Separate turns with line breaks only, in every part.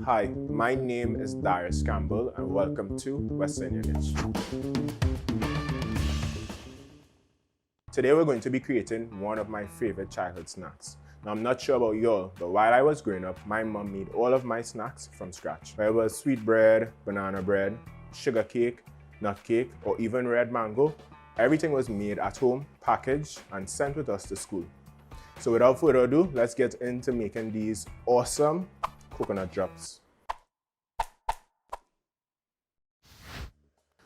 Hi, my name is Darius Campbell and welcome to West Indian History. Today we're going to be creating one of my favorite childhood snacks. Now I'm not sure about y'all, but while I was growing up, my mom made all of my snacks from scratch. Whether it was sweet bread, banana bread, sugar cake, nut cake, or even red mango, everything was made at home, packaged, and sent with us to school. So without further ado, let's get into making these awesome coconut drops.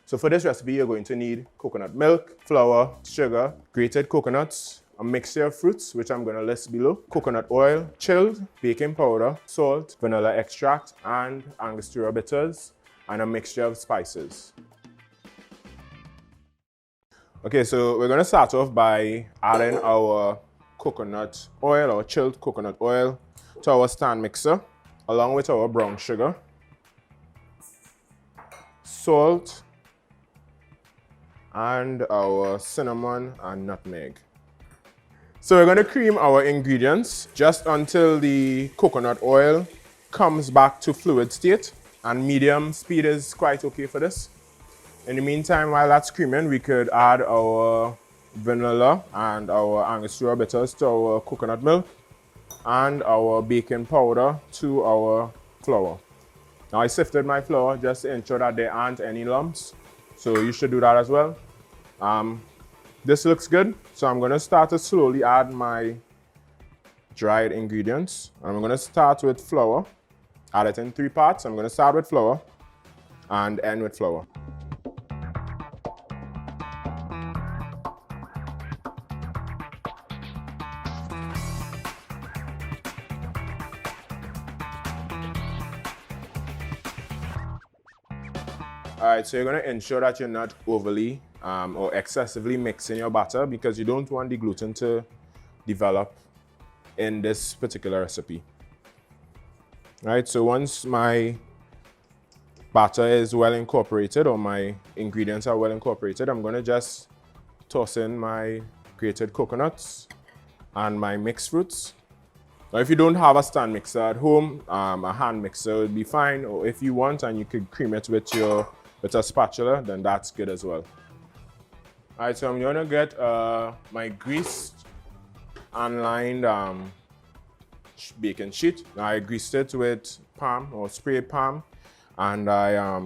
So for this recipe, you're going to need coconut milk, flour, sugar, grated coconuts, a mixture of fruits, which I'm going to list below, coconut oil, chilled, baking powder, salt, vanilla extract, and Angostura bitters, and a mixture of spices. Okay, so we're going to start off by adding our coconut oil or chilled coconut oil to our stand mixer, along with our brown sugar, salt, and our cinnamon and nutmeg. So we're going to cream our ingredients just until the coconut oil comes back to fluid state, and medium speed is quite okay for this. In the meantime, while that's creaming, we could add our vanilla and our Angostura bitters to our coconut milk and our baking powder to our flour. Now I sifted my flour just to ensure that there aren't any lumps, so you should do that as well. This looks good, so I'm going to start to slowly add my dried ingredients. I'm going to start with flour, add it in 3 parts. I'm going to start with flour and end with flour. Alright, so you're going to ensure that you're not overly or excessively mixing your batter, because you don't want the gluten to develop in this particular recipe. Alright, so once my batter is well incorporated, or my ingredients are well incorporated, I'm going to just toss in my grated coconuts and my mixed fruits. Now if you don't have a stand mixer at home, a hand mixer would be fine, or if you want and you could cream it with a spatula, then that's good as well. Alright, so I'm going to get my greased and lined baking sheet. Now I greased it with palm or sprayed palm, and I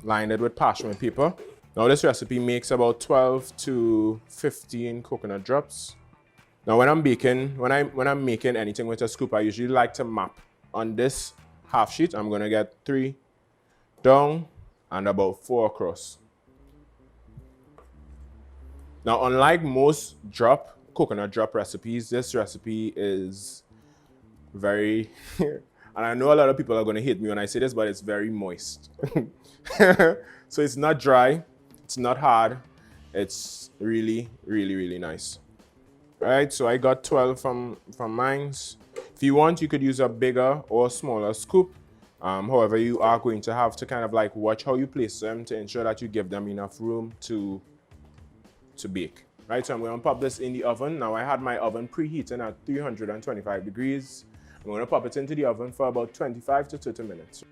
lined it with parchment paper. Now this recipe makes about 12 to 15 coconut drops. Now when I'm baking, when I'm making anything with a scoop, I usually like to map. On this half sheet, I'm going to get 3 down and about 4 across. Now, unlike most coconut drop recipes, this recipe is very, and I know a lot of people are going to hate me when I say this, but it's very moist. So it's not dry, it's not hard, it's really, really, really nice. All right, so I got 12 from mine. If you want, you could use a bigger or smaller scoop. However, you are going to have to kind of like watch how you place them to ensure that you give them enough room to bake. Right, so I'm going to pop this in the oven. Now I had my oven preheating at 325 degrees. I'm going to pop it into the oven for about 25 to 30 minutes.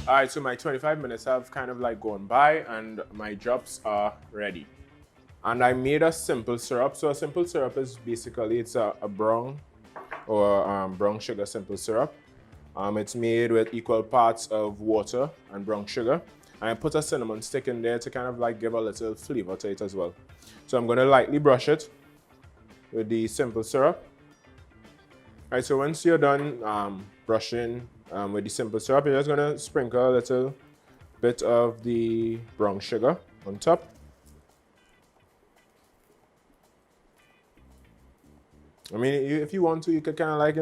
Alright, so my 25 minutes have kind of like gone by and my drops are ready. And I made a simple syrup. So a simple syrup is basically, it's a brown or brown sugar simple syrup. It's made with equal parts of water and brown sugar. And I put a cinnamon stick in there to kind of like give a little flavor to it as well. So I'm going to lightly brush it with the simple syrup. Alright, so once you're done brushing with the simple syrup, you're just going to sprinkle a little bit of the brown sugar on top. I mean, if you want to, you could kind of like,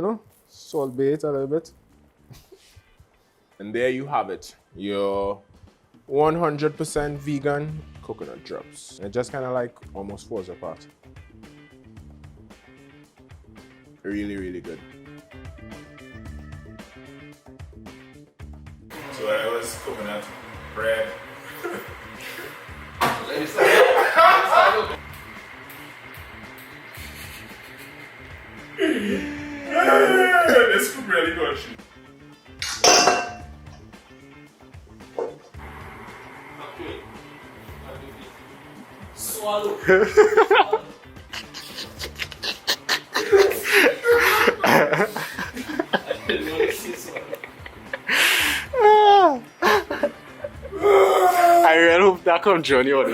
salt bait a little bit. And there you have it, your 100% vegan coconut drops. It just kind of like almost falls apart. Really, really good. So that was coconut bread.
swallow. I didn't want to see swallow.
I really hope that come Johnny or